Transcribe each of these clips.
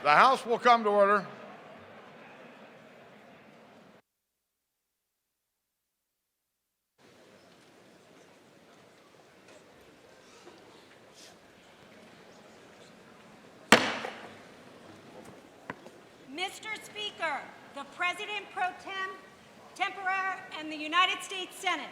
The House will come to order. Mr. Speaker, the President pro tempore and the United States Senate.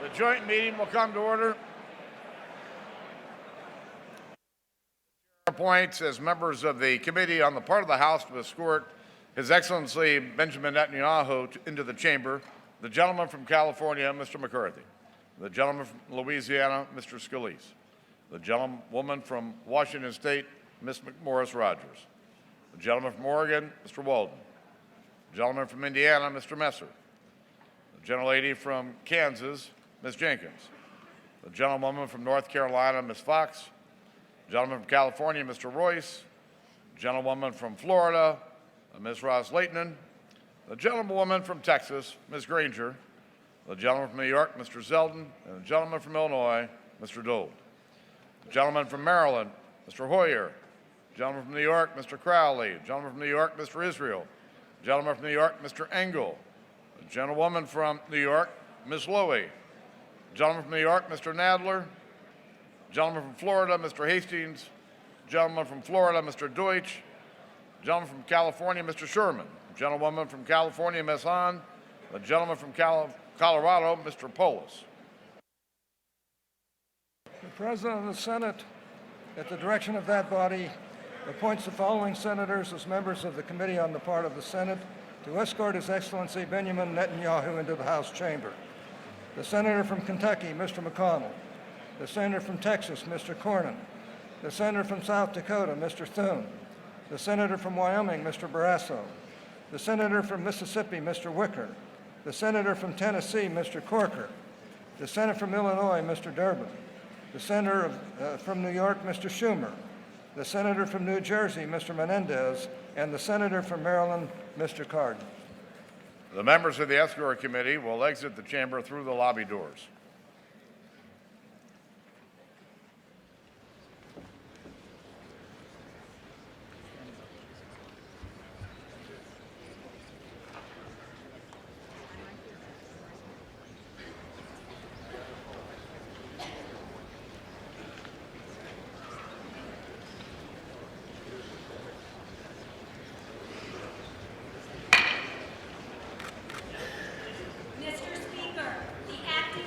The joint meeting will come to order. Appoints as members of the committee on the part of the House to escort His Excellency Benjamin Netanyahu into the chamber, the gentleman from California, Mr. McCarthy, the gentleman from Louisiana, Mr. Scalise, the gentlewoman from Washington State, Ms. McMorris Rogers, the gentleman from Oregon, Mr. Walden, the gentleman from Indiana, Mr. Messer, the gentlelady from Kansas, Ms. Jenkins, the gentlewoman from North Carolina, Ms. Fox, the gentleman from California, Mr. Royce, the gentlewoman from Florida, Ms. Ross Leighton, the gentlewoman from Texas, Ms. Granger, the gentleman from New York, Mr. Zeldin, and the gentleman from Illinois, Mr. Dole. The gentleman from Maryland, Mr. Hoyer, the gentleman from New York, Mr. Crowley, the gentleman from New York, Mr. Israel, the gentleman from New York, Mr. Engel, the gentlewoman from New York, Ms. Lowy, the gentleman from New York, Mr. Nadler, the gentleman from Florida, Mr. Hastings, the gentleman from Florida, Mr. Deutsch, the gentleman from California, Mr. Sherman, the gentlewoman from California, Ms. Hahn, the gentleman from Colorado, Mr. Polis. The President of the Senate, at the direction of that body, appoints the following senators as members of the Committee on the part of the Senate to escort His Excellency Binyamin Netanyahu into the House chamber. The Senator from Kentucky, Mr. McConnell. The Senator from Texas, Mr. Cornyn. The Senator from South Dakota, Mr. Thune. The Senator from Wyoming, Mr. Barrasso. The Senator from Mississippi, Mr. Wicker. The Senator from Tennessee, Mr. Corker. The Senator from Illinois, Mr. Durbin. The Senator from New York, Mr. Schumer. The Senator from New Jersey, Mr. Menendez. And the Senator from Maryland, Mr. Cardin. The members of the escort committee will exit the chamber through the lobby doors. Mr. Speaker, the acting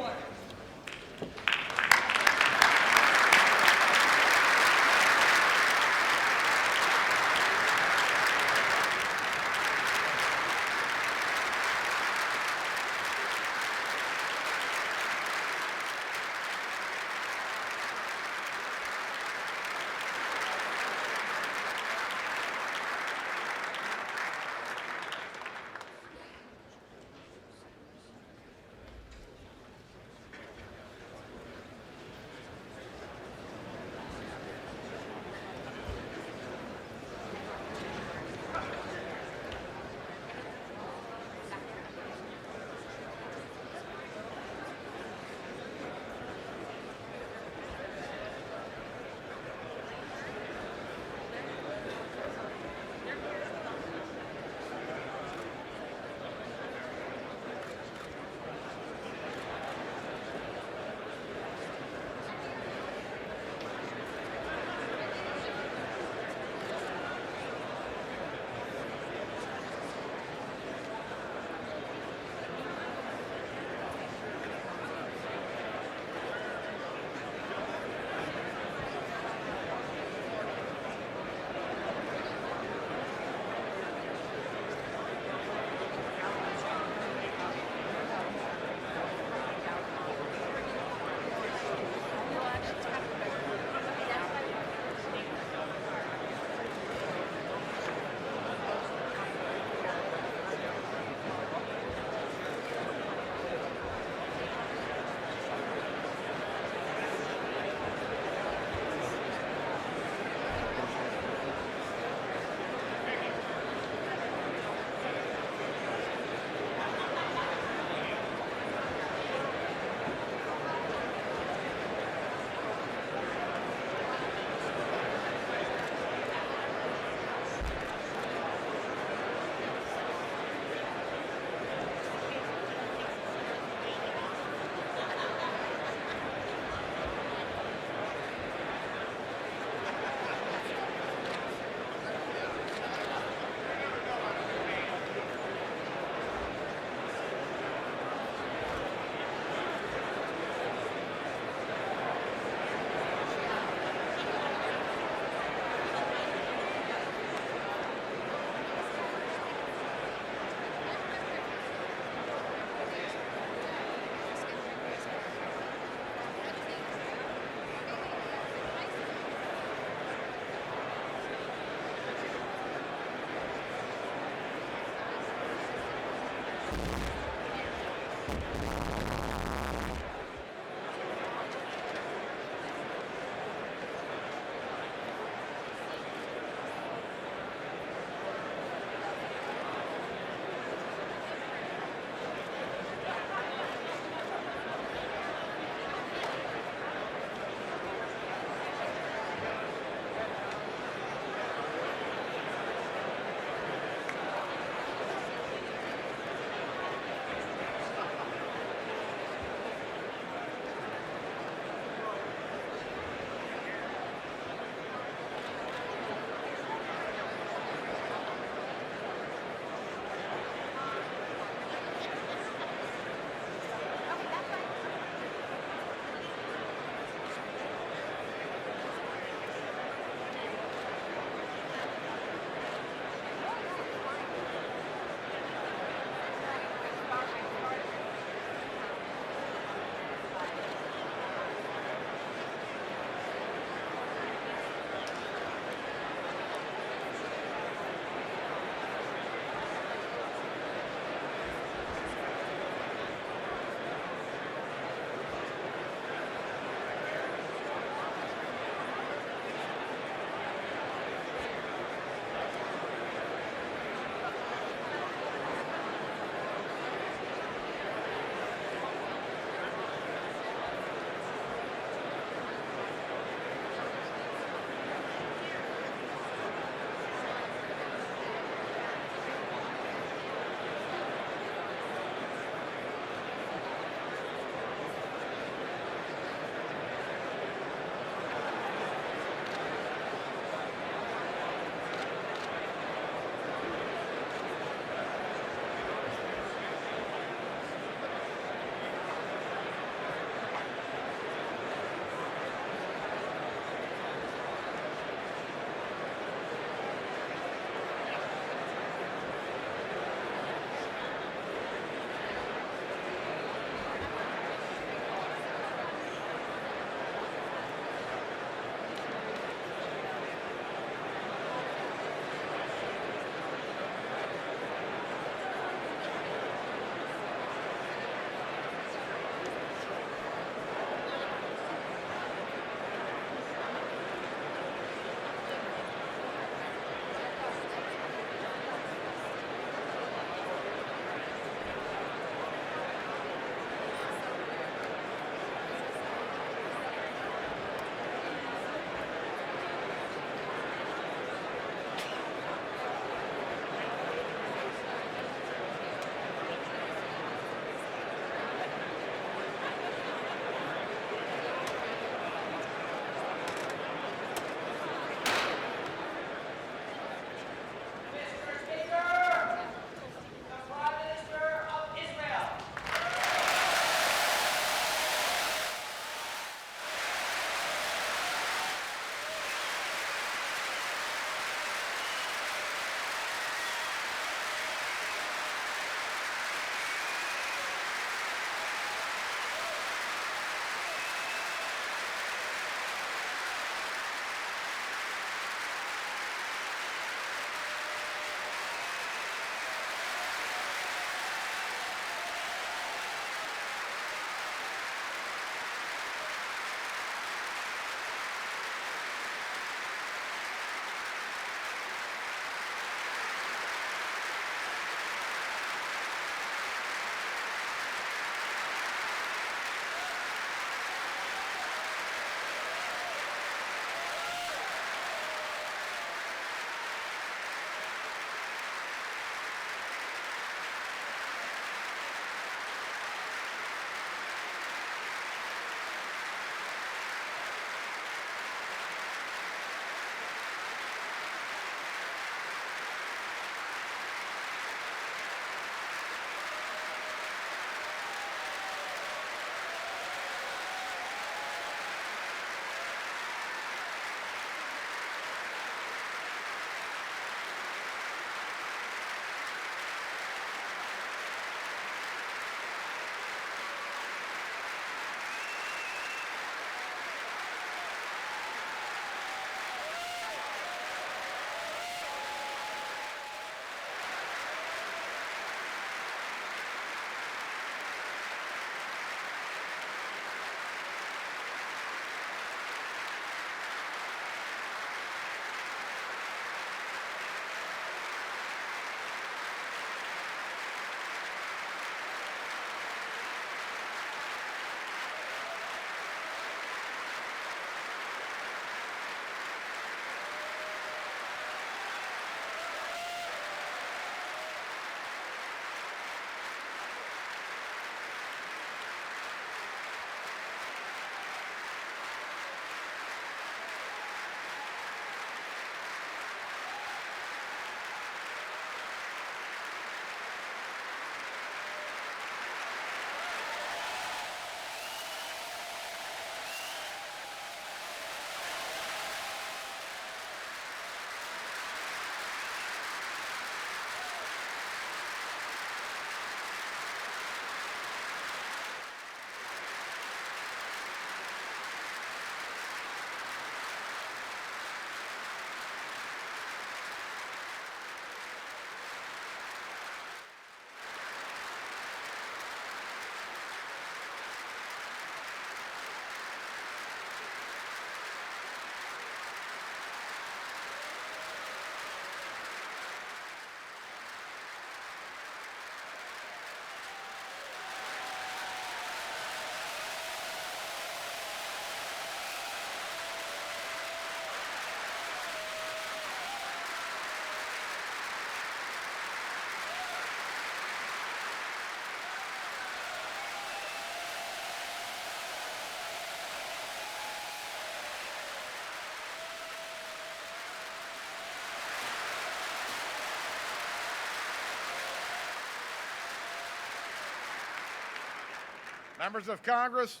Members of Congress,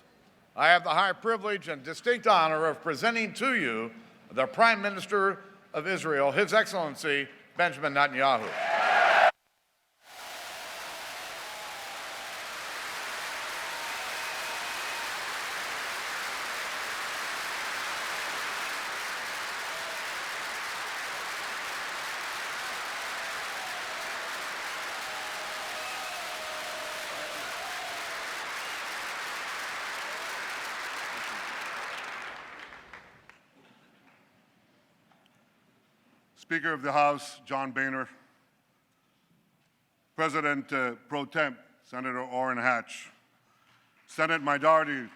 I have the high privilege and distinct honor of presenting to you the Prime Minister of Israel, His Excellency Benjamin Netanyahu. Speaker of the House, John Boehner, President Pro Tem, Senator Orrin Hatch, Senate Majority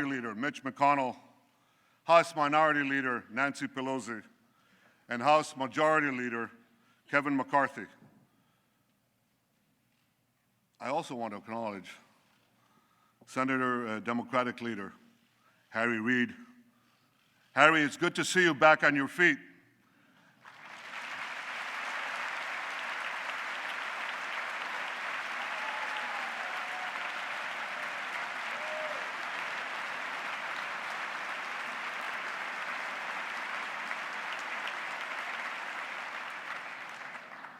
Leader Mitch McConnell, House Minority Leader Nancy Pelosi, and House Majority Leader Kevin McCarthy. I also want to acknowledge Senator Democratic Leader Harry Reid. Harry, it's good to see you back on your feet.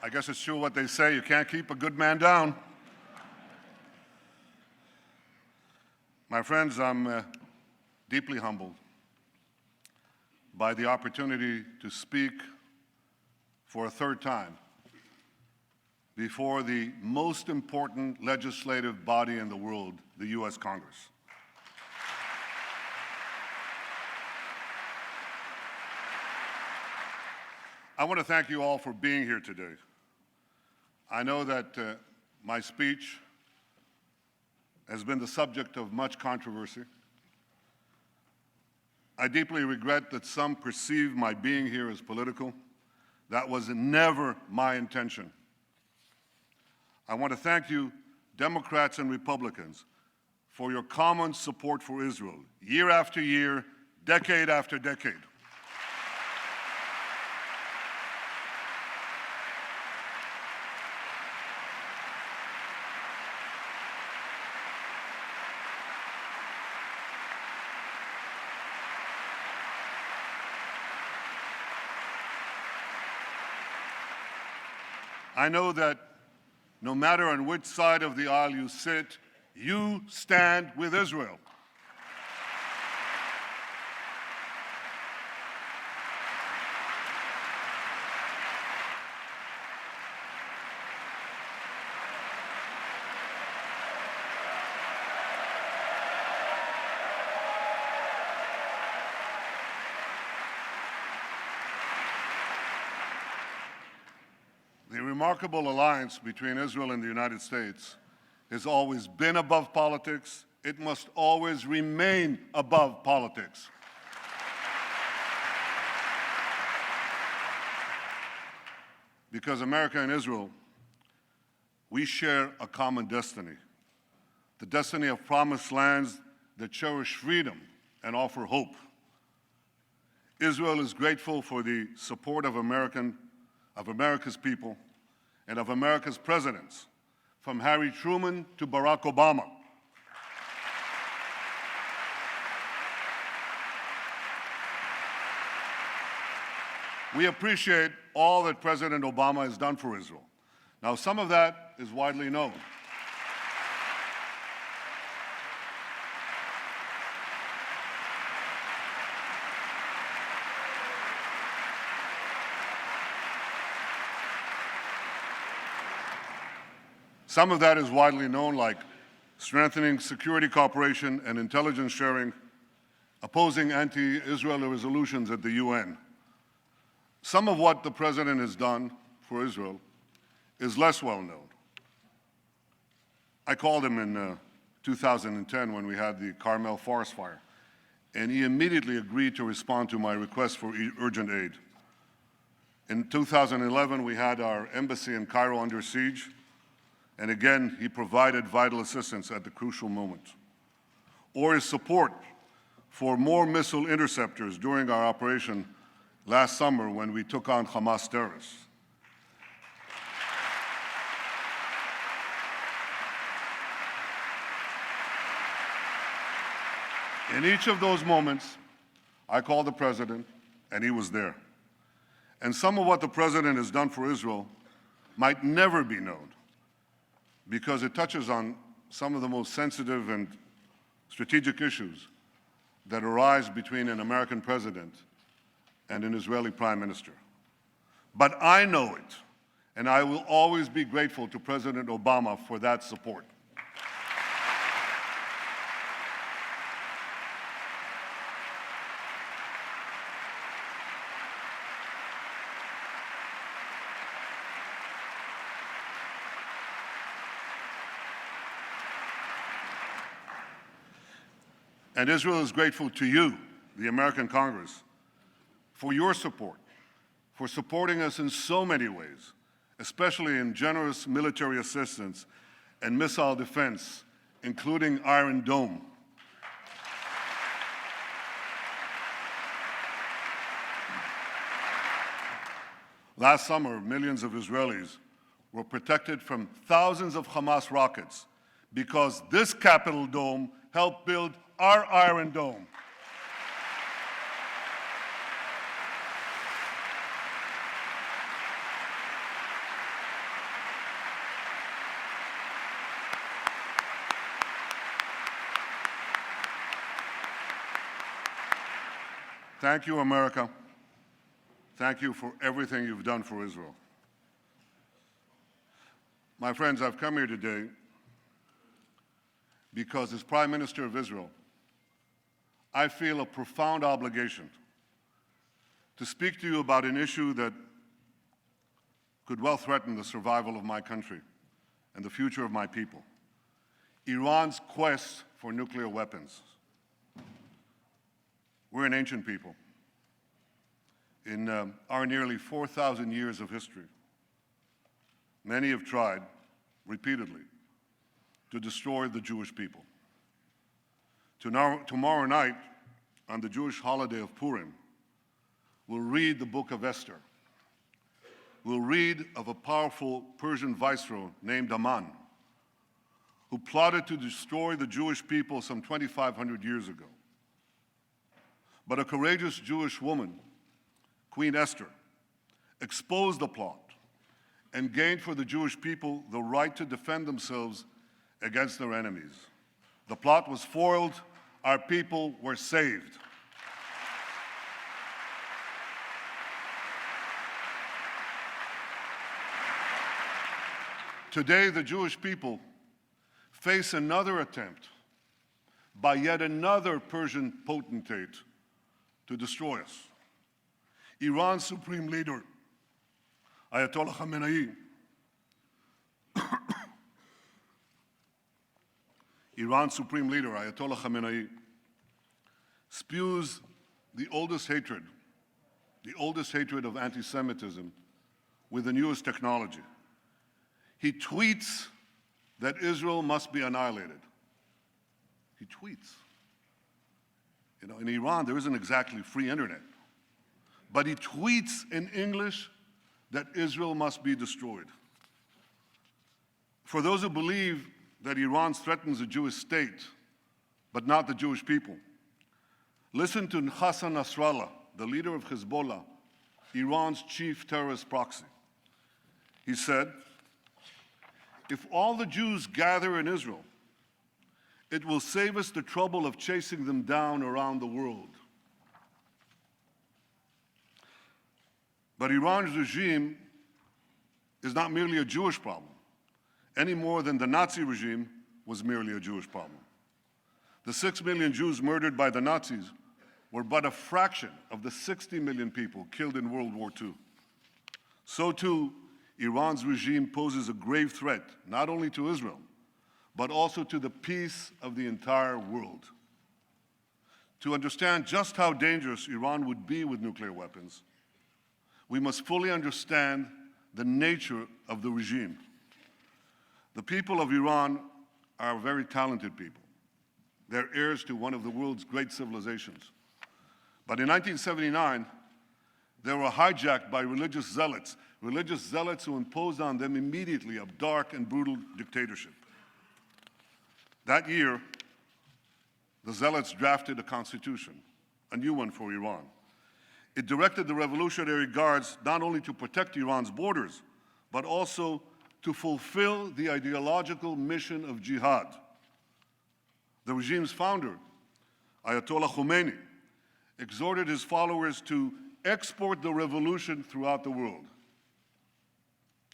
I guess it's true what they say, you can't keep a good man down. My friends, I'm deeply humbled by the opportunity to speak for a third time before the most important legislative body in the world, the U.S. Congress. I want to thank you all for being here today. I know that my speech has been the subject of much controversy. I deeply regret that some perceive my being here as political. That was never my intention. I want to thank you, Democrats and Republicans, for your common support for Israel, year after year, decade after decade. I know that no matter on which side of the aisle you sit, you stand with Israel. The remarkable alliance between Israel and the United States has always been above politics. It must always remain above politics. Because America and Israel, we share a common destiny, the destiny of promised lands that cherish freedom and offer hope. Israel is grateful for the support of America's people and of America's presidents, from Harry Truman to Barack Obama. We appreciate all that President Obama has done for Israel. Now, some of that is widely known. Some of that is widely known, like strengthening security cooperation and intelligence sharing, opposing anti-Israel resolutions at the UN. Some of what the President has done for Israel is less well known. I called him in 2010 when we had the Carmel forest fire, and he immediately agreed to respond to my request for urgent aid. In 2011, we had our embassy in Cairo under siege, and again, he provided vital assistance at the crucial moment. Or his support for more missile interceptors during our operation last summer when we took on Hamas terrorists. In each of those moments, I called the president, and he was there. And some of what the president has done for Israel might never be known because it touches on some of the most sensitive and strategic issues that arise between an American president and an Israeli prime minister. But I know it, and I will always be grateful to President Obama for that support. And Israel is grateful to you, the American Congress, for your support, for supporting us in so many ways, especially in generous military assistance and missile defense, including Iron Dome. Last summer, millions of Israelis were protected from thousands of Hamas rockets because this Capitol dome helped build our Iron Dome. Thank you, America. Thank you for everything you've done for Israel. My friends, I've come here today because as Prime Minister of Israel, I feel a profound obligation to speak to you about an issue that could well threaten the survival of my country and the future of my people: Iran's quest for nuclear weapons. We're an ancient people. In our nearly 4,000 years of history, many have tried, repeatedly, to destroy the Jewish people. Tomorrow night, on the Jewish holiday of Purim, we'll read the book of Esther. We'll read of a powerful Persian viceroy named Aman, who plotted to destroy the Jewish people some 2,500 years ago. But a courageous Jewish woman, Queen Esther, exposed the plot and gained for the Jewish people the right to defend themselves against their enemies. The plot was foiled. Our people were saved. Today, the Jewish people face another attempt by yet another Persian potentate to destroy us. Iran's supreme leader, Ayatollah Khamenei, Iran's supreme leader, Ayatollah Khamenei, spews the oldest hatred of anti-Semitism with the newest technology. He tweets that Israel must be annihilated. He tweets. You know, in Iran, there isn't exactly free internet. But he tweets in English that Israel must be destroyed. For those who believe that Iran threatens the Jewish state, but not the Jewish people, listen to Hassan Nasrallah, the leader of Hezbollah, Iran's chief terrorist proxy. He said, "If all the Jews gather in Israel, it will save us the trouble of chasing them down around the world." But Iran's regime is not merely a Jewish problem, any more than the Nazi regime was merely a Jewish problem. The 6 million Jews murdered by the Nazis were but a fraction of the 60 million people killed in World War II. So too, Iran's regime poses a grave threat, not only to Israel, but also to the peace of the entire world. To understand just how dangerous Iran would be with nuclear weapons, we must fully understand the nature of the regime. The people of Iran are very talented people. They're heirs to one of the world's great civilizations. But in 1979, they were hijacked by religious zealots who imposed on them immediately a dark and brutal dictatorship. That year, the Zealots drafted a constitution, a new one for Iran. It directed the Revolutionary Guards not only to protect Iran's borders, but also to fulfill the ideological mission of jihad. The regime's founder, Ayatollah Khomeini, exhorted his followers to export the revolution throughout the world.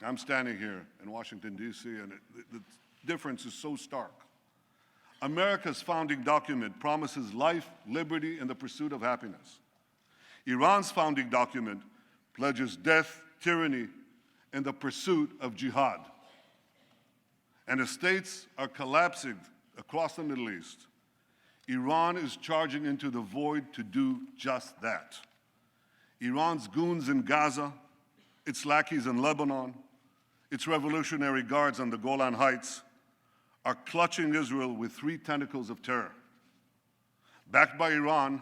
I'm standing here in Washington, D.C., and the difference is so stark. America's founding document promises life, liberty, and the pursuit of happiness. Iran's founding document pledges death, tyranny, and the pursuit of jihad. And as states are collapsing across the Middle East, Iran is charging into the void to do just that. Iran's goons in Gaza, its lackeys in Lebanon, its Revolutionary Guards on the Golan Heights are clutching Israel with three tentacles of terror. Backed by Iran,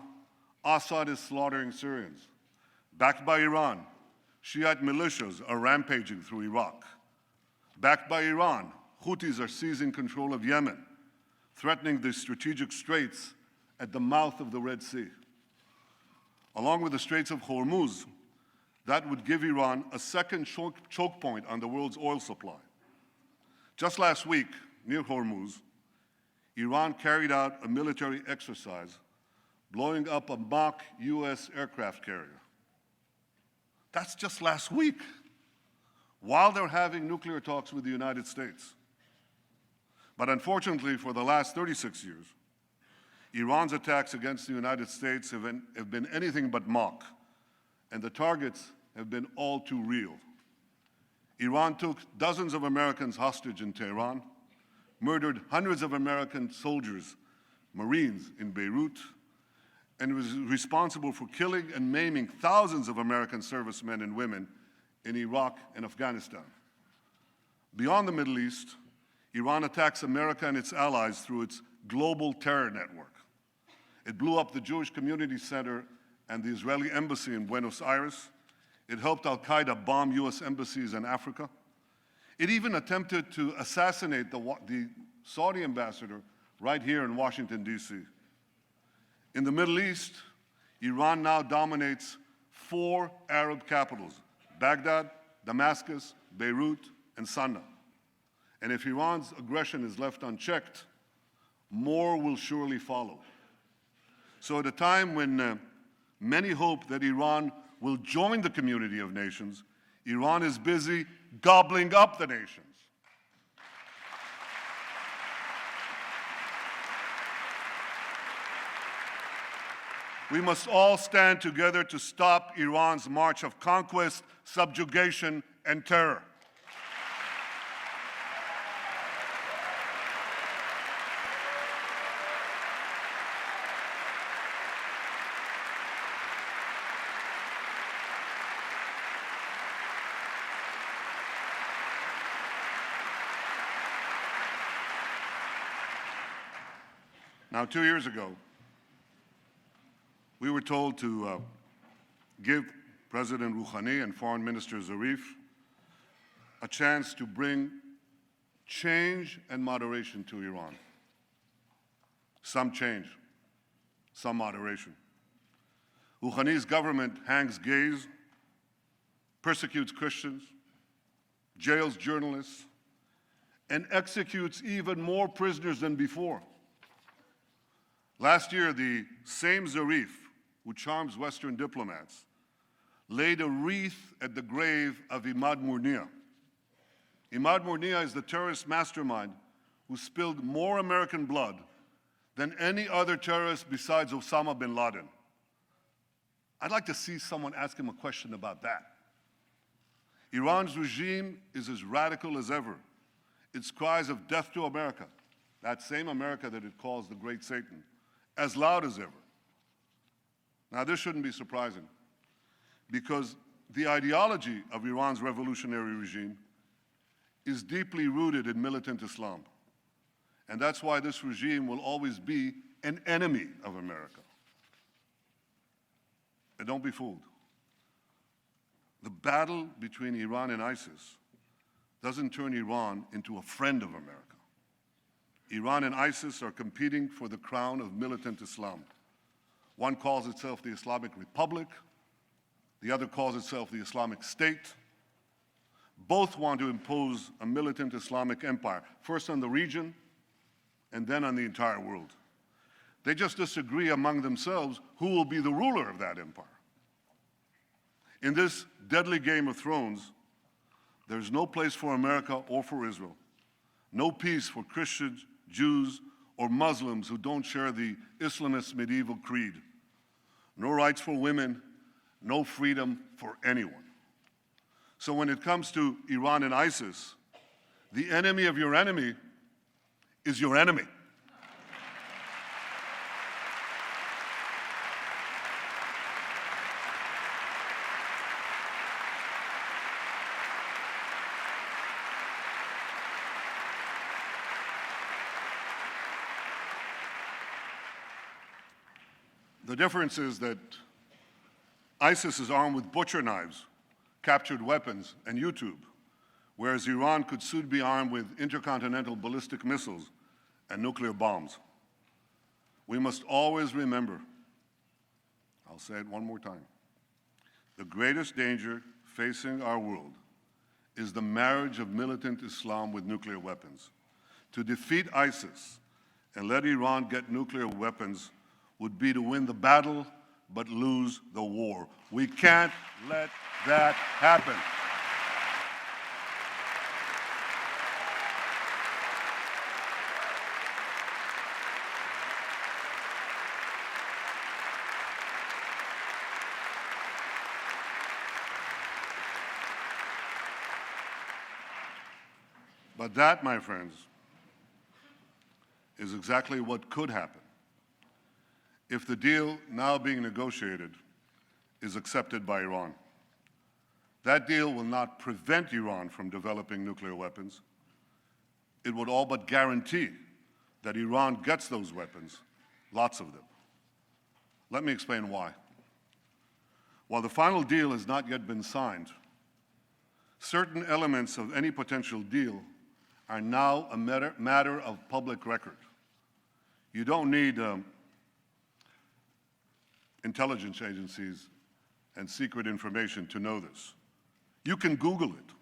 Assad is slaughtering Syrians. Backed by Iran, Shiite militias are rampaging through Iraq. Backed by Iran, Houthis are seizing control of Yemen, threatening the strategic straits at the mouth of the Red Sea. Along with the Straits of Hormuz, that would give Iran a second choke point on the world's oil supply. Just last week, near Hormuz, Iran carried out a military exercise blowing up a mock US aircraft carrier. That's just last week, while they're having nuclear talks with the United States. But unfortunately, for the last 36 years, Iran's attacks against the United States have been anything but mock, and the targets have been all too real. Iran took dozens of Americans hostage in Tehran, murdered hundreds of American soldiers, Marines in Beirut, and was responsible for killing and maiming thousands of American servicemen and women in Iraq and Afghanistan. Beyond the Middle East, Iran attacks America and its allies through its global terror network. It blew up the Jewish Community Center and the Israeli embassy in Buenos Aires. It helped al-Qaeda bomb US embassies in Africa. It even attempted to assassinate the Saudi ambassador right here in Washington, D.C. In the Middle East, Iran now dominates 4 Arab capitals: Baghdad, Damascus, Beirut, and Sana'a. And if Iran's aggression is left unchecked, more will surely follow. So at a time when many hope that Iran will join the community of nations, Iran is busy gobbling up the nations. We must all stand together to stop Iran's march of conquest, subjugation, and terror. Now, 2 years ago, we were told to give President Rouhani and Foreign Minister Zarif a chance to bring change and moderation to Iran. Some change, some moderation. Rouhani's government hangs gays, persecutes Christians, jails journalists, and executes even more prisoners than before. Last year, the same Zarif, who charms Western diplomats, laid a wreath at the grave of Imad Murnia. Imad Murnia is the terrorist mastermind who spilled more American blood than any other terrorist besides Osama bin Laden. I'd like to see someone ask him a question about that. Iran's regime is as radical as ever. Its cries of death to America, that same America that it calls the Great Satan, as loud as ever. Now, this shouldn't be surprising, because the ideology of Iran's revolutionary regime is deeply rooted in militant Islam. And that's why this regime will always be an enemy of America. And don't be fooled. The battle between Iran and ISIS doesn't turn Iran into a friend of America. Iran and ISIS are competing for the crown of militant Islam. One calls itself the Islamic Republic, the other calls itself the Islamic State. Both want to impose a militant Islamic empire, first on the region and then on the entire world. They just disagree among themselves who will be the ruler of that empire. In this deadly Game of Thrones, there's no place for America or for Israel. No peace for Christians, Jews, or Muslims who don't share the Islamist medieval creed. No rights for women, no freedom for anyone. So when it comes to Iran and ISIS, the enemy of your enemy is your enemy. The difference is that ISIS is armed with butcher knives, captured weapons, and YouTube, whereas Iran could soon be armed with intercontinental ballistic missiles and nuclear bombs. We must always remember, I'll say it one more time, the greatest danger facing our world is the marriage of militant Islam with nuclear weapons. To defeat ISIS and let Iran get nuclear weapons would be to win the battle but lose the war. We can't let that happen. But that, my friends, is exactly what could happen if the deal now being negotiated is accepted by Iran. That deal will not prevent Iran from developing nuclear weapons. It would all but guarantee that Iran gets those weapons, lots of them. Let me explain why. While the final deal has not yet been signed, certain elements of any potential deal are now a matter of public record. You don't need intelligence agencies and secret information to know this. You can Google it.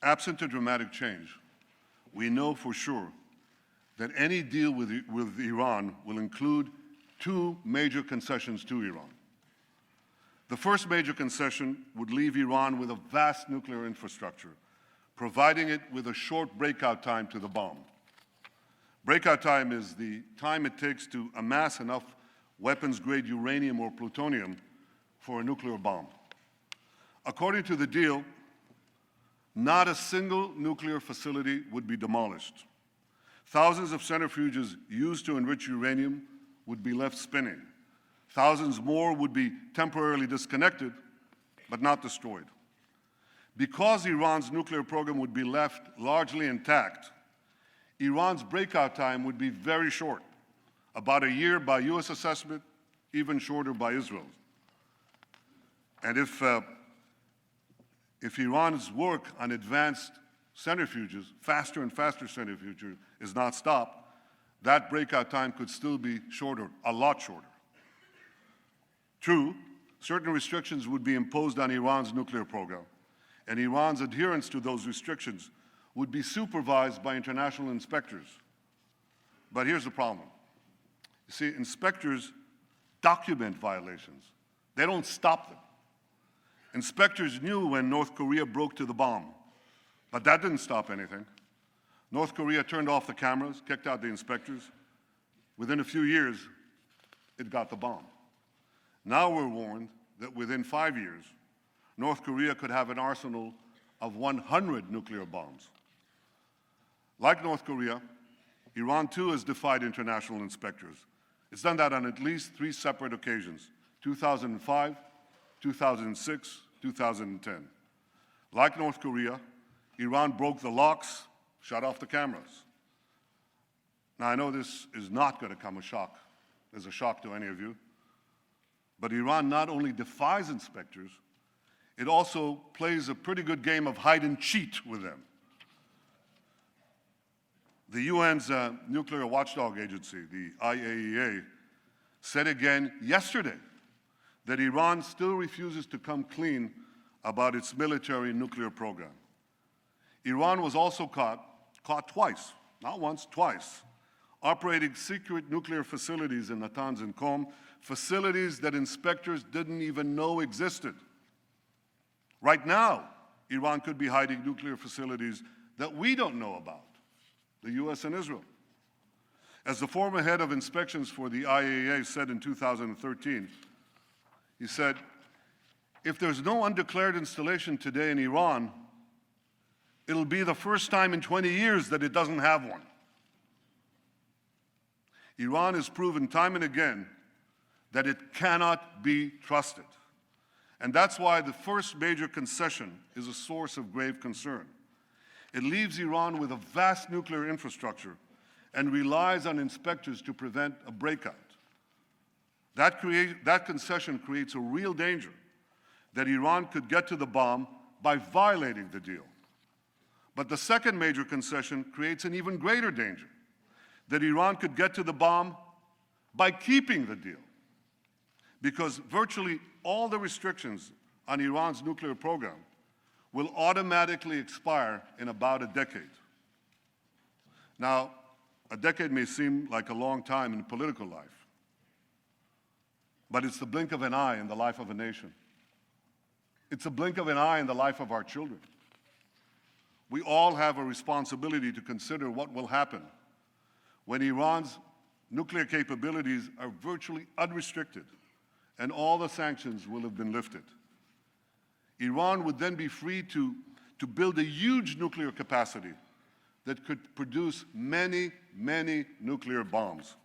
Absent a dramatic change, we know for sure that any deal with Iran will include two major concessions to Iran. The first major concession would leave Iran with a vast nuclear infrastructure, providing it with a short breakout time to the bomb. Breakout time is the time it takes to amass enough weapons-grade uranium or plutonium for a nuclear bomb. According to the deal, not a single nuclear facility would be demolished. Thousands of centrifuges used to enrich uranium would be left spinning. Thousands more would be temporarily disconnected, but not destroyed. Because Iran's nuclear program would be left largely intact, Iran's breakout time would be very short, about a year by US assessment, even shorter by Israel's. And if Iran's work on advanced centrifuges, faster and faster centrifuges, is not stopped, that breakout time could still be shorter, a lot shorter. True, certain restrictions would be imposed on Iran's nuclear program, and Iran's adherence to those restrictions would be supervised by international inspectors. But here's the problem. You see, inspectors document violations. They don't stop them. Inspectors knew when North Korea broke to the bomb, but that didn't stop anything. North Korea turned off the cameras, kicked out the inspectors. Within a few years, it got the bomb. Now we're warned that within 5 years, North Korea could have an arsenal of 100 nuclear bombs. Like North Korea, Iran too has defied international inspectors. It's done that on at least 3 separate occasions: 2005, 2006, 2010. Like North Korea, Iran broke the locks, shut off the cameras. Now, I know this is not going to come as a shock to any of you, but Iran not only defies inspectors, it also plays a pretty good game of hide and cheat with them. The UN's nuclear watchdog agency, the IAEA, said again yesterday that Iran still refuses to come clean about its military nuclear program. Iran was also caught twice, not once, twice, operating secret nuclear facilities in Natanz and Qom, facilities that inspectors didn't even know existed. Right now, Iran could be hiding nuclear facilities that we don't know about, the US and Israel. As the former head of inspections for the IAEA said in 2013, he said, if there's no undeclared installation today in Iran, it'll be the first time in 20 years that it doesn't have one. Iran has proven time and again that it cannot be trusted. And that's why the first major concession is a source of grave concern. It leaves Iran with a vast nuclear infrastructure and relies on inspectors to prevent a breakout. That concession creates a real danger that Iran could get to the bomb by violating the deal. But the second major concession creates an even greater danger, that Iran could get to the bomb by keeping the deal. Because virtually all the restrictions on Iran's nuclear program will automatically expire in about a decade. Now, a decade may seem like a long time in political life, but it's the blink of an eye in the life of a nation. It's a blink of an eye in the life of our children. We all have a responsibility to consider what will happen when Iran's nuclear capabilities are virtually unrestricted and all the sanctions will have been lifted. Iran would then be free to build a huge nuclear capacity that could produce many, many nuclear bombs.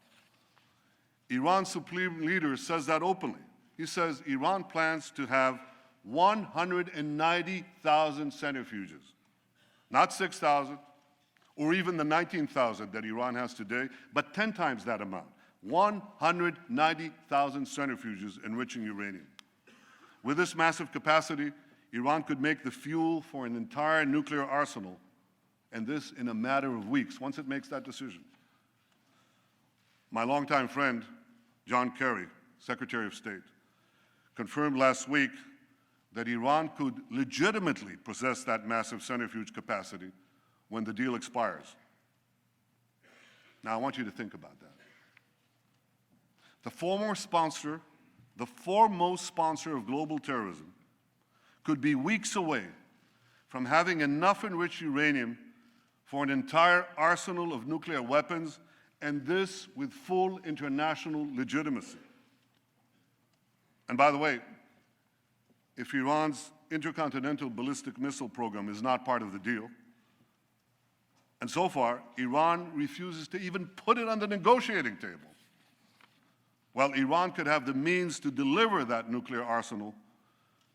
Iran's supreme leader says that openly. He says Iran plans to have 190,000 centrifuges, not 6,000 or even the 19,000 that Iran has today, but 10 times that amount, 190,000 centrifuges enriching uranium. With this massive capacity, Iran could make the fuel for an entire nuclear arsenal, and this in a matter of weeks, once it makes that decision. My longtime friend, John Kerry, Secretary of State, confirmed last week that Iran could legitimately possess that massive centrifuge capacity when the deal expires. Now, I want you to think about that. The foremost sponsor of global terrorism could be weeks away from having enough enriched uranium for an entire arsenal of nuclear weapons, and this with full international legitimacy. And by the way, if Iran's intercontinental ballistic missile program is not part of the deal, and so far, Iran refuses to even put it on the negotiating table, well, Iran could have the means to deliver that nuclear arsenal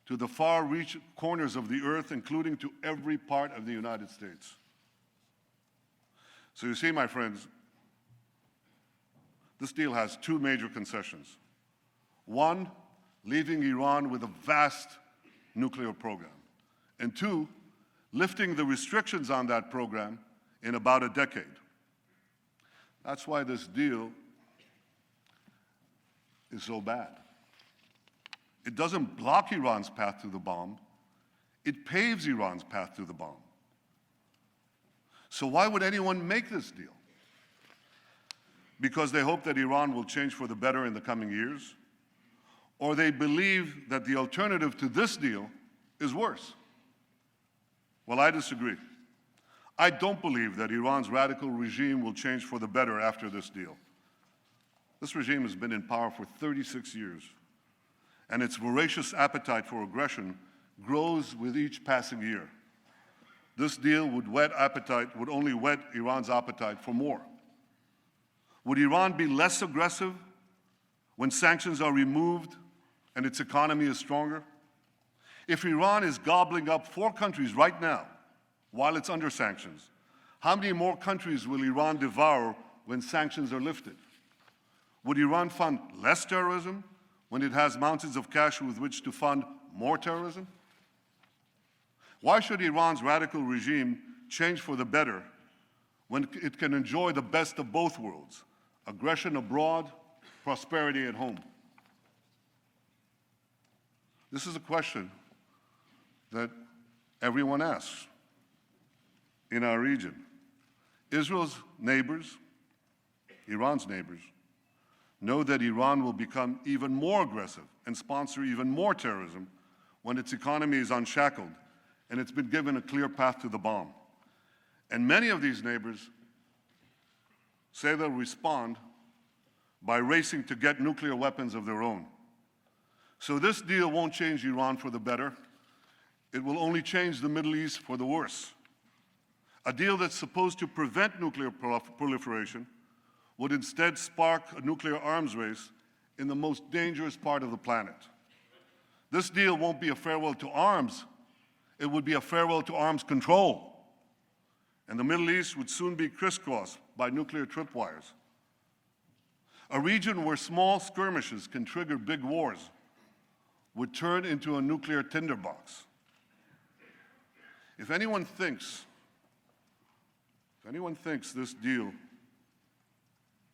to the far-reach corners of the earth, including to every part of the United States. So you see, my friends, this deal has two major concessions. One, leaving Iran with a vast nuclear program. And two, lifting the restrictions on that program in about a decade. That's why this deal is so bad. It doesn't block Iran's path to the bomb, it paves Iran's path to the bomb. So why would anyone make this deal? Because they hope that Iran will change for the better in the coming years? Or they believe that the alternative to this deal is worse? Well, I disagree. I don't believe that Iran's radical regime will change for the better after this deal. This regime has been in power for 36 years, and its voracious appetite for aggression grows with each passing year. This deal would only whet Iran's appetite for more. Would Iran be less aggressive when sanctions are removed and its economy is stronger? If Iran is gobbling up 4 countries right now while it's under sanctions, how many more countries will Iran devour when sanctions are lifted? Would Iran fund less terrorism when it has mountains of cash with which to fund more terrorism? Why should Iran's radical regime change for the better when it can enjoy the best of both worlds, aggression abroad, prosperity at home? This is a question that everyone asks in our region. Israel's neighbors, Iran's neighbors, know that Iran will become even more aggressive and sponsor even more terrorism when its economy is unshackled and it's been given a clear path to the bomb. And many of these neighbors say they'll respond by racing to get nuclear weapons of their own. So this deal won't change Iran for the better. It will only change the Middle East for the worse. A deal that's supposed to prevent nuclear proliferation would instead spark a nuclear arms race in the most dangerous part of the planet. This deal won't be a farewell to arms. It would be a farewell to arms control. And the Middle East would soon be crisscrossed by nuclear tripwires. A region where small skirmishes can trigger big wars would turn into a nuclear tinderbox. If anyone thinks this deal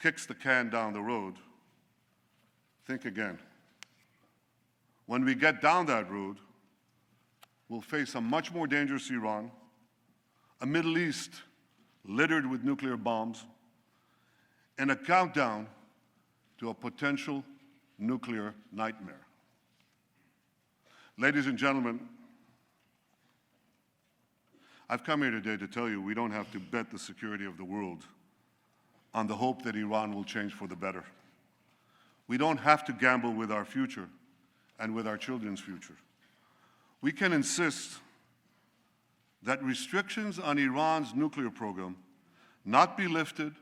kicks the can down the road, think again. When we get down that road, we'll face a much more dangerous Iran, a Middle East littered with nuclear bombs, and a countdown to a potential nuclear nightmare. Ladies and gentlemen, I've come here today to tell you we don't have to bet the security of the world on the hope that Iran will change for the better. We don't have to gamble with our future and with our children's future. We can insist that restrictions on Iran's nuclear program not be lifted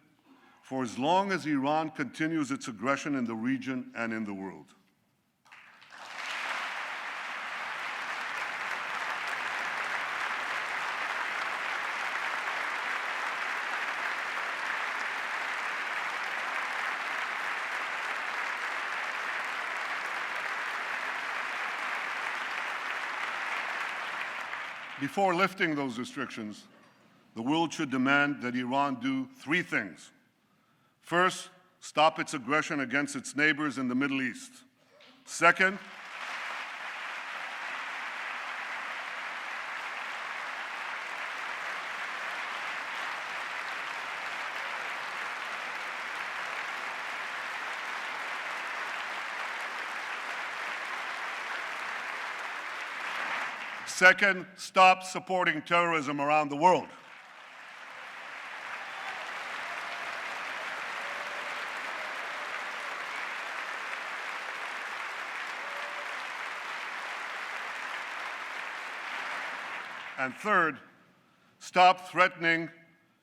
for as long as Iran continues its aggression in the region and in the world. Before lifting those restrictions, the world should demand that Iran do three things. First, stop its aggression against its neighbors in the Middle East. Second, stop supporting terrorism around the world. And third, stop threatening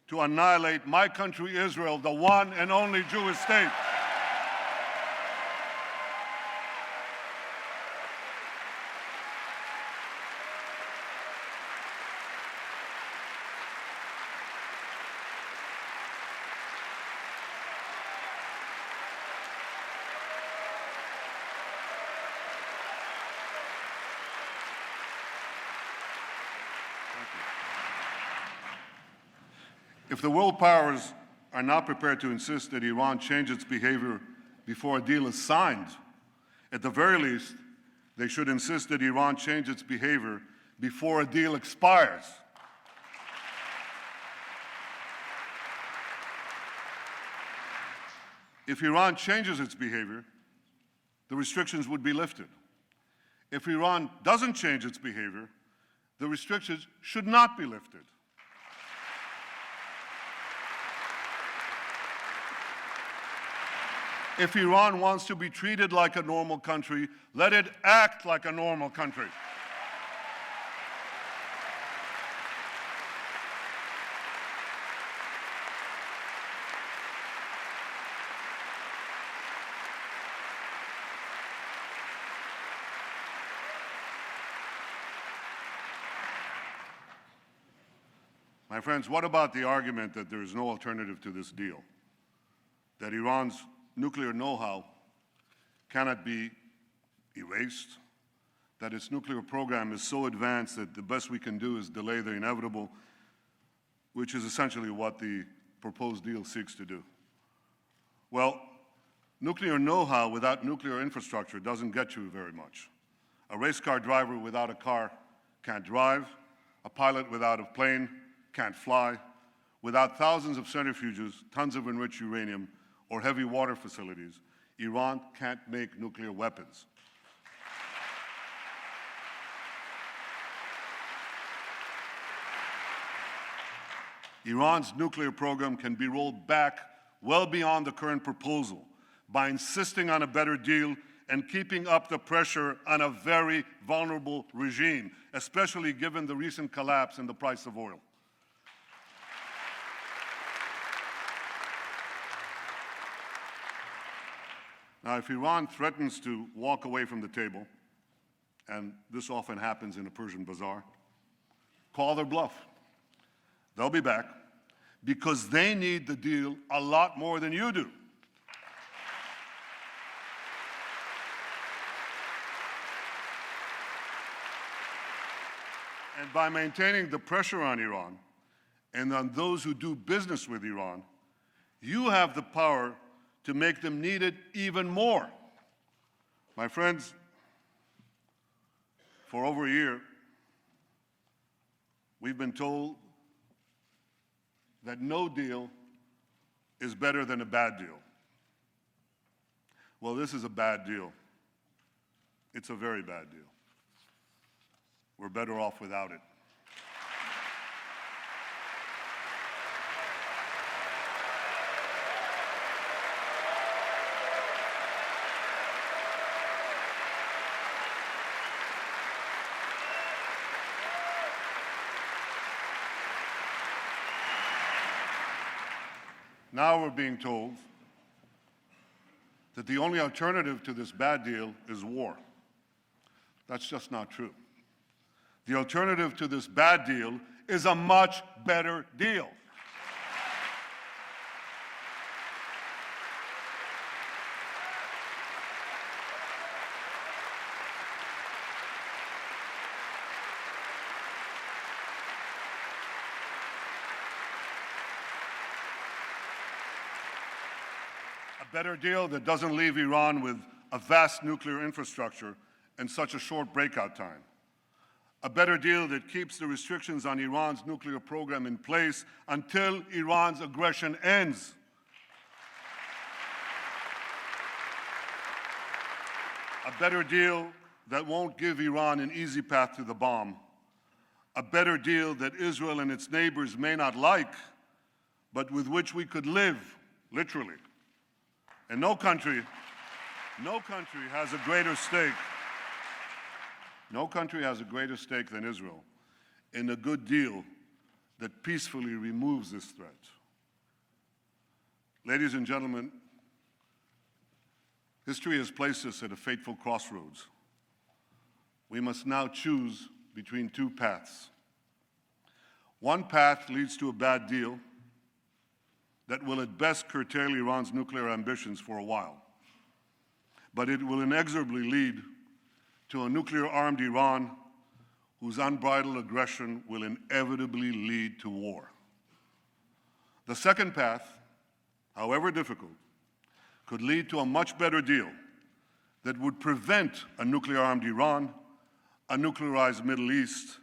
to annihilate my country, Israel, the one and only Jewish state. If the world powers are not prepared to insist that Iran change its behavior before a deal is signed, at the very least, they should insist that Iran change its behavior before a deal expires. If Iran changes its behavior, the restrictions would be lifted. If Iran doesn't change its behavior, the restrictions should not be lifted. If Iran wants to be treated like a normal country, let it act like a normal country. My friends, what about the argument that there is no alternative to this deal? That Iran's nuclear know-how cannot be erased, that its nuclear program is so advanced that the best we can do is delay the inevitable, which is essentially what the proposed deal seeks to do. Well, nuclear know-how without nuclear infrastructure doesn't get you very much. A race car driver without a car can't drive. A pilot without a plane can't fly. Without thousands of centrifuges, tons of enriched uranium, or heavy water facilities, Iran can't make nuclear weapons. Iran's nuclear program can be rolled back well beyond the current proposal by insisting on a better deal and keeping up the pressure on a very vulnerable regime, especially given the recent collapse in the price of oil. Now, if Iran threatens to walk away from the table, and this often happens in a Persian bazaar, call their bluff. They'll be back because they need the deal a lot more than you do. And by maintaining the pressure on Iran and on those who do business with Iran, you have the power to make them need it even more. My friends, for over a year, we've been told that no deal is better than a bad deal. Well, this is a bad deal. It's a very bad deal. We're better off without it. Now we're being told that the only alternative to this bad deal is war. That's just not true. The alternative to this bad deal is a much better deal. A better deal that doesn't leave Iran with a vast nuclear infrastructure and such a short breakout time. A better deal that keeps the restrictions on Iran's nuclear program in place until Iran's aggression ends. A better deal that won't give Iran an easy path to the bomb. A better deal that Israel and its neighbors may not like, but with which we could live, literally. And no country has a greater stake. No country has a greater stake than Israel in a good deal that peacefully removes this threat. Ladies and gentlemen, history has placed us at a fateful crossroads. We must now choose between two paths. One path leads to a bad deal that will at best curtail Iran's nuclear ambitions for a while, but it will inexorably lead to a nuclear-armed Iran whose unbridled aggression will inevitably lead to war. The second path, however difficult, could lead to a much better deal that would prevent a nuclear-armed Iran, a nuclearized Middle East,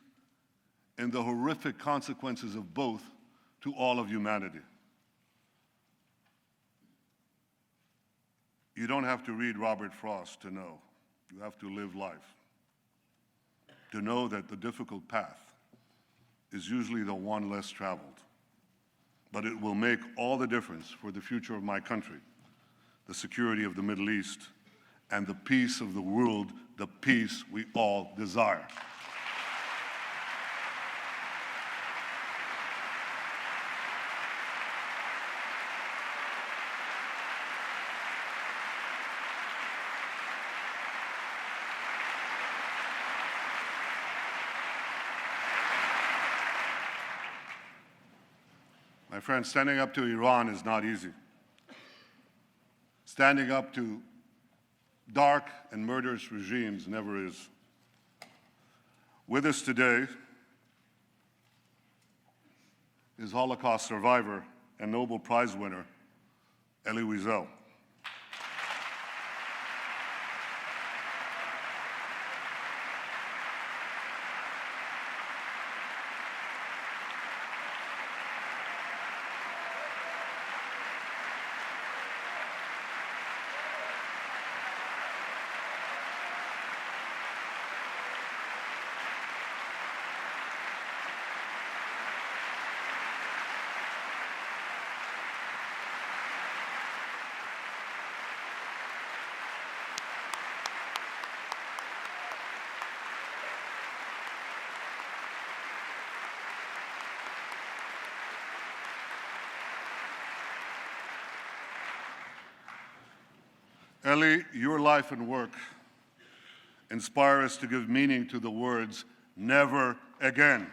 and the horrific consequences of both to all of humanity. You don't have to read Robert Frost to know. You have to live life to know that the difficult path is usually the one less traveled. But it will make all the difference for the future of my country, the security of the Middle East, and the peace of the world, the peace we all desire. My friends, standing up to Iran is not easy. Standing up to dark and murderous regimes never is. With us today is Holocaust survivor and Nobel Prize winner, Elie Wiesel. Elie, your life and work inspire us to give meaning to the words, never again.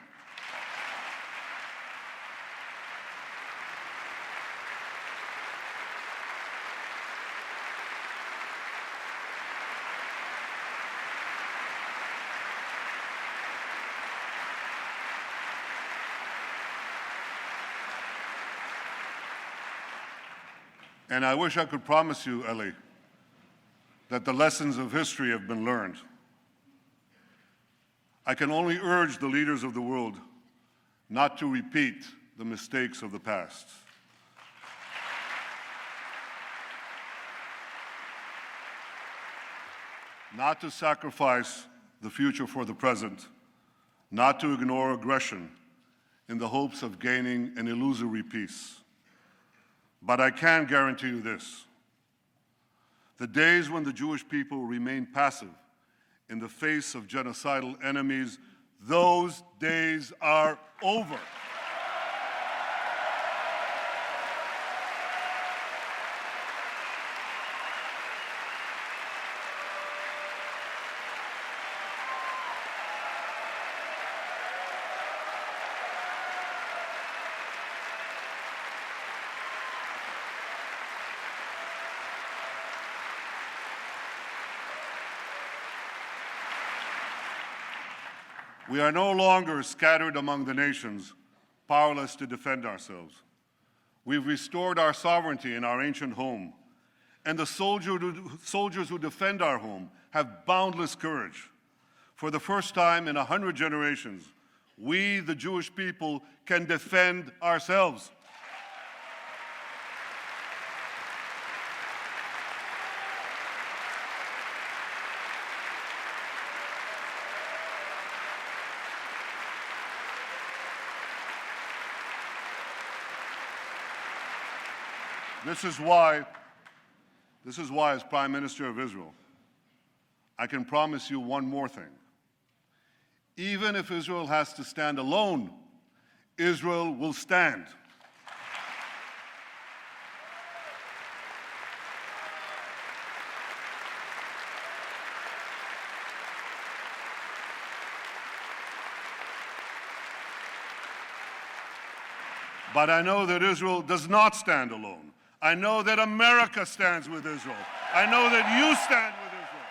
And I wish I could promise you, Elie, that the lessons of history have been learned. I can only urge the leaders of the world not to repeat the mistakes of the past. Not to sacrifice the future for the present, not to ignore aggression in the hopes of gaining an illusory peace. But I can guarantee you this: the days when the Jewish people remain passive in the face of genocidal enemies, those days are over. We are no longer scattered among the nations, powerless to defend ourselves. We've restored our sovereignty in our ancient home, and the soldiers who defend our home have boundless courage. For the first time in 100 generations, we, the Jewish people, can defend ourselves. This is why, as Prime Minister of Israel, I can promise you one more thing. Even if Israel has to stand alone, Israel will stand. But I know that Israel does not stand alone. I know that America stands with Israel. I know that you stand with Israel.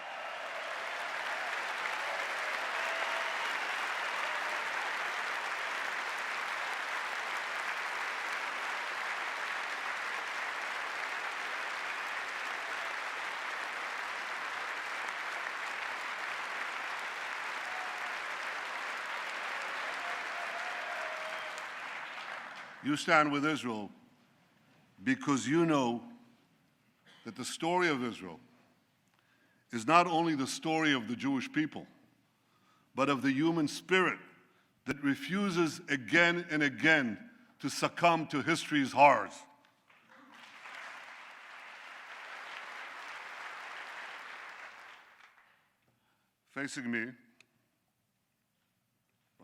You stand with Israel because you know that the story of Israel is not only the story of the Jewish people, but of the human spirit that refuses again and again to succumb to history's horrors. Facing me,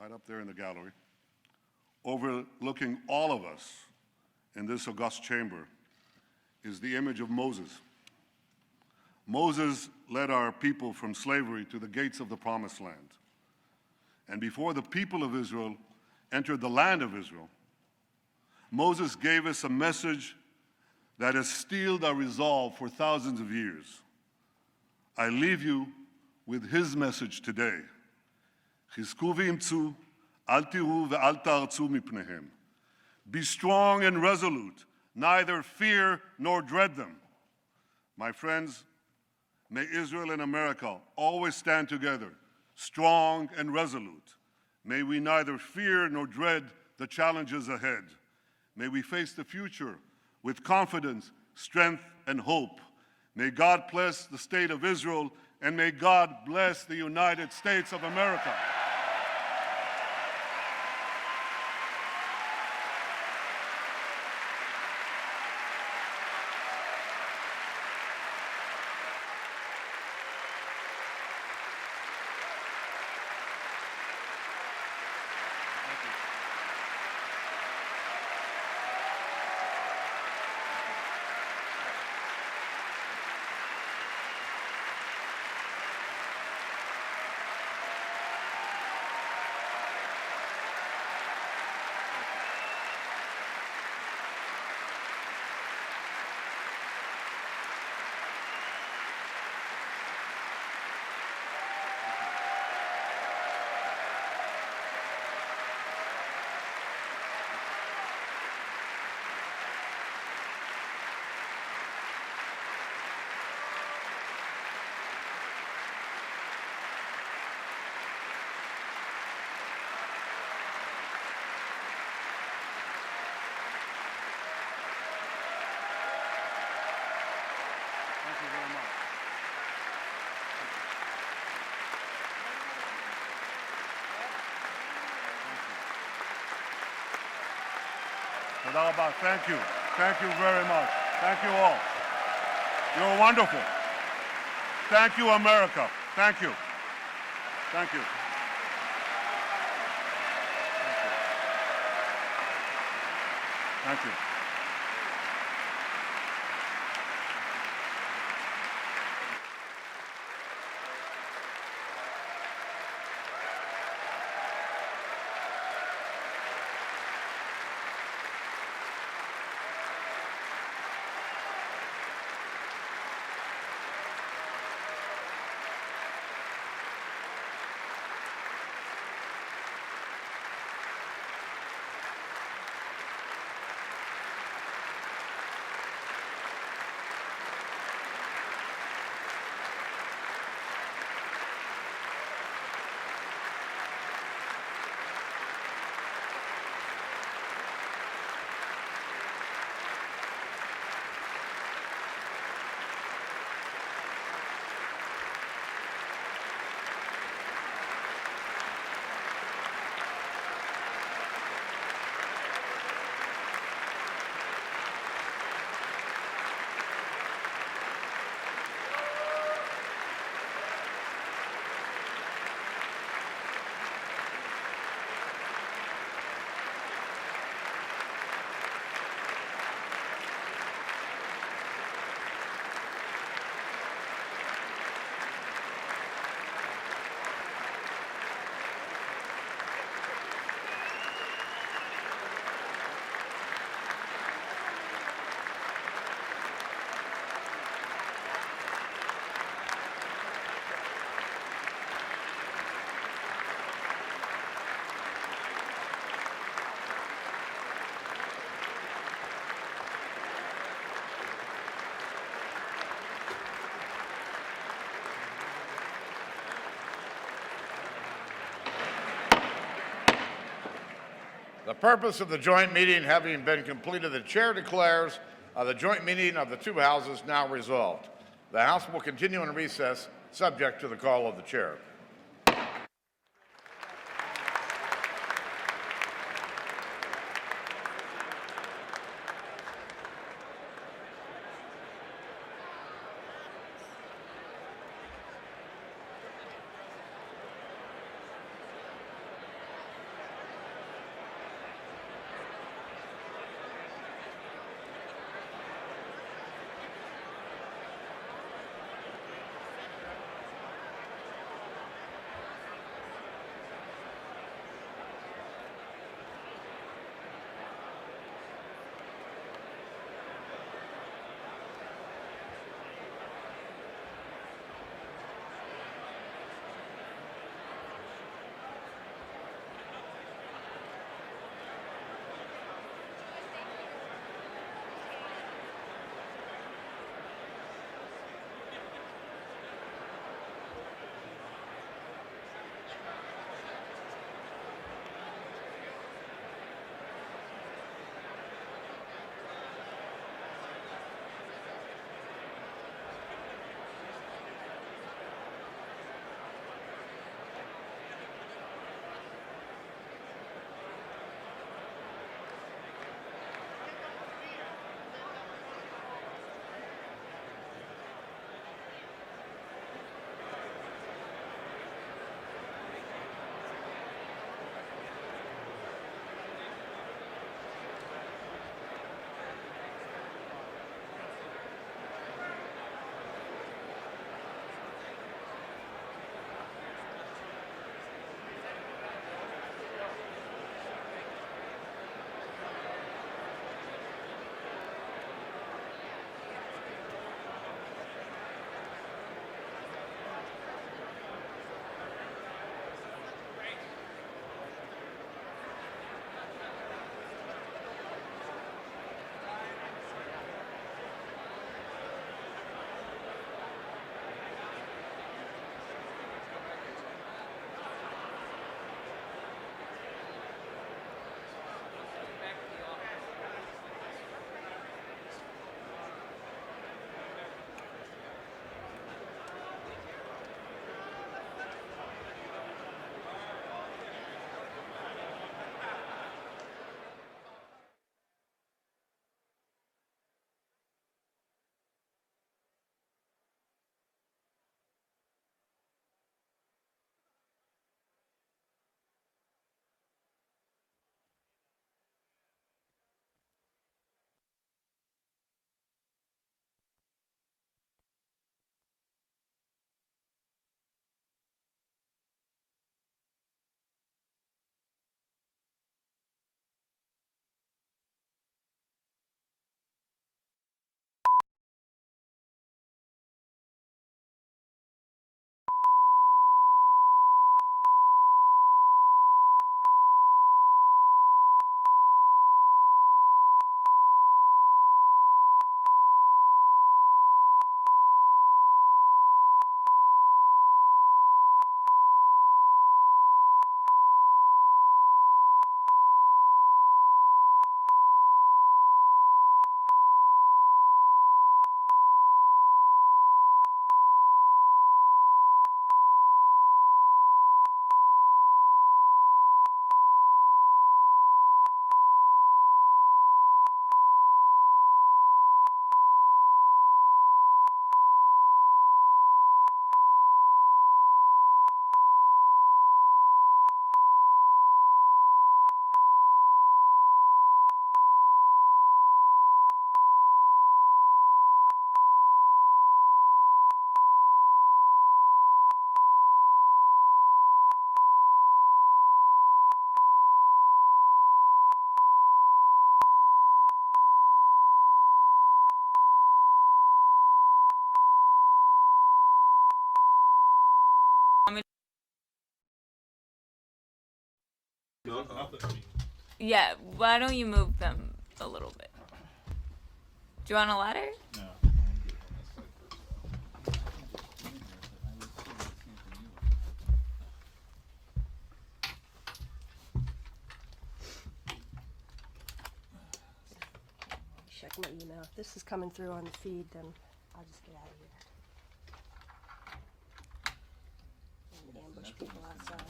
right up there in the gallery, overlooking all of us in this august chamber, is the image of Moses. Moses led our people from slavery to the gates of the Promised Land. And before the people of Israel entered the land of Israel, Moses gave us a message that has steeled our resolve for thousands of years. I leave you with his message today. חזקו ואמצו, אל תיראו ואל תערצו מפניהם. Be strong and resolute, neither fear nor dread them. My friends, may Israel and America always stand together, strong and resolute. May we neither fear nor dread the challenges ahead. May we face the future with confidence, strength, and hope. May God bless the state of Israel, and may God bless the United States of America. תודה רבה. Thank you. Thank you very much. Thank you all. You're wonderful. Thank you, America. Thank you. Thank you. Thank you. The purpose of the joint meeting having been completed, the chair declares the joint meeting of the two houses now resolved. The House will continue in recess, subject to the call of the chair. Yeah, why don't you move them a little bit? Do you want a ladder? No. Check my email. If this is coming through on the feed, then I'll just get out of here. And ambush people outside.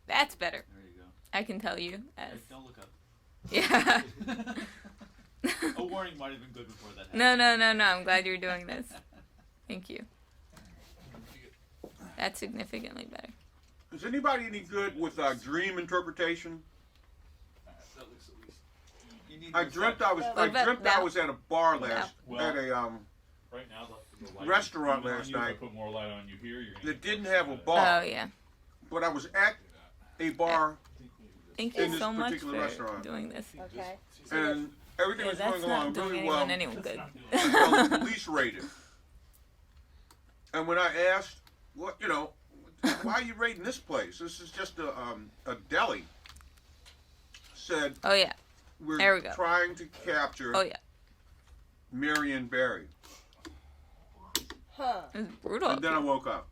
That's better. There you go. I can tell you. As Don't look up. yeah. A warning might have been good before that happened. No. I'm glad you're doing this. Thank you. That's significantly better. Is anybody any good with dream interpretation? That looks at least. You need I to dreamt start- I was What I about dreamt now? I was at a bar last Well- at a Right now, the light restaurant even on last you, if I night put more light on you here, you're gonna that get didn't focused have a on it. bar, Oh yeah. but I was at a bar Thank in you this so much particular for restaurant. doing this. Okay. and everything Yeah, was that's going along not doing really anyone well. anyone good. Until the police raided. And when I asked, what why are you raiding this place? This is just a deli. Said Oh yeah. There we we're go. trying to capture Oh yeah. Marion Barry. Huh. It was brutal. And then I woke up.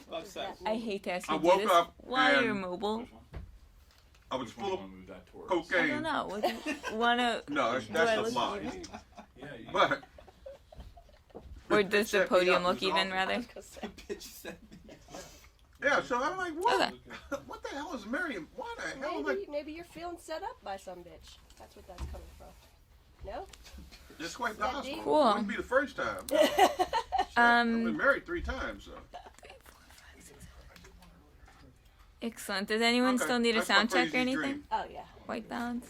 Love sex. I hate to ask I you to do woke this up while and- you're mobile. I was Which one full do of you wanna move that towards? I cocaine. don't know. Would you wanna No, do I that's the listen fly. to you? Yeah, you But Or does the Set me podium up, look it was even awful. rather? bitch sent me. yeah, so I'm like, what? Okay. What the hell is Marion? Why the hell am I? Maybe you're feeling set up by some bitch. That's what that's coming from. No? It's quite that possible. deep? Cool. Wouldn't be the first time. I've been married 3 times. So. Excellent. Does anyone Okay, still need a that's my sound check or crazy anything? dream. Oh yeah. White balance.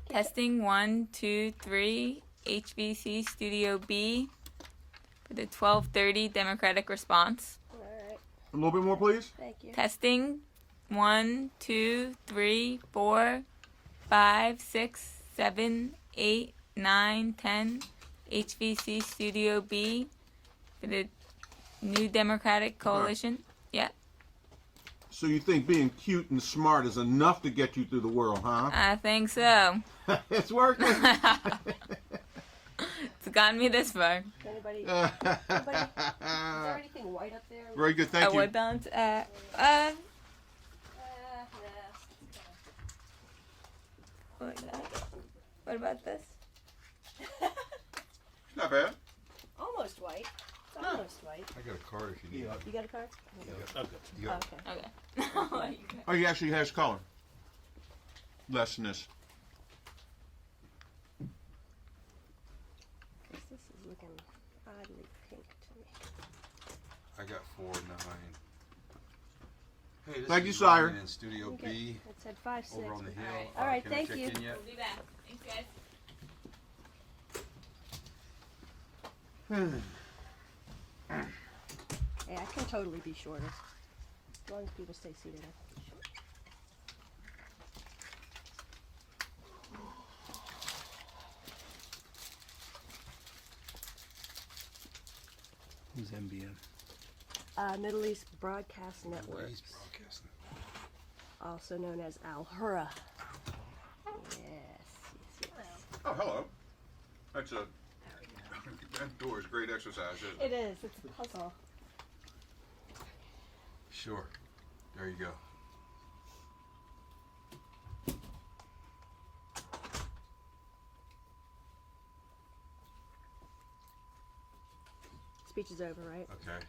Testing 1, 2, 3. HVC Studio B for the 12:30 Democratic response. All right. A little bit more, please. Thank you. Testing 1, 2, 3, 4, 5, 6, 7, 8, 9, 10. HVC Studio B for the New Democratic Coalition. Yeah, So you think being cute and smart is enough to get you through the world, huh? I think so. It's working. It's gotten me this far. Anybody? Is there anything white up there? Very good. A Thank you. white balance. Nah. What about this? Not bad. Almost white. It's almost white. I got a card if you need it. You got a card? You got Okay. Okay. Oh, he actually has color. Less than this. This is looking oddly pink to me. I got 4-9. Hey, this Thank is you, sire. Ryan in Studio Okay. B It said 5-6. over on the hill. Alright. All right, can I thank check you. in yet? We'll be back. Thanks, guys. Yeah, I can totally be shorter. As long as people stay seated, I can be short. Who's MBN? Middle East Broadcast Network, He's broadcasting. also known as Al Hurra. Yes. Oh, hello. That's a. That door is great exercise, isn't it? It is. It's a puzzle. Sure. There you go. Speech is over, right? Okay.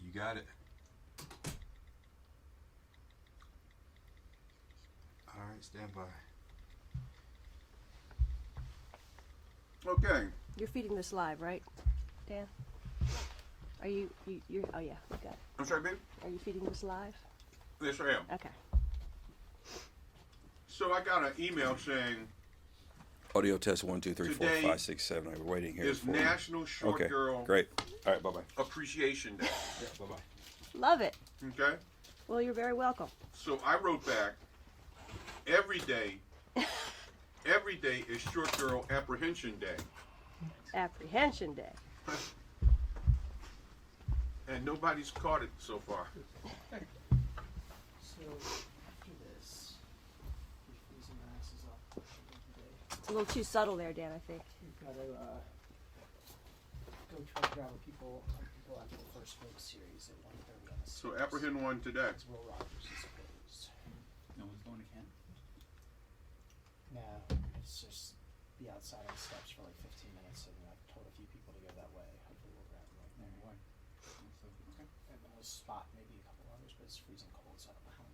You got it. All right, stand by. Okay. You're feeding this live, right, Dan? Are you're, oh yeah, we got it. I'm sorry, babe? Are you feeding this live? Yes, I am. Okay. So I got an email saying Audio test 1, 2, 3, 4, Today 5, 6, 7. We're waiting here. is for National Short Okay, Girl great. All right, bye-bye. Appreciation Day. Yeah, bye-bye. Love it. Okay? Well, you're very welcome. So I wrote back every day is short girl apprehension day. Apprehension Day. And nobody's caught it so far. So after this, keep freezing our asses off today. It's a little too subtle there, Dan, I think. We've got to go try to grab people after the first folk series at 1:30 on the So stairs. apprehend one today. It's Will Rogers is opposed. No one's going to Kent? No, it's just be outside on the steps for like 15 minutes, and I've told a few people to go that way. Hopefully we'll grab them right there. Why? Okay. And then we'll spot maybe a couple others, but it's freezing cold, so I don't know how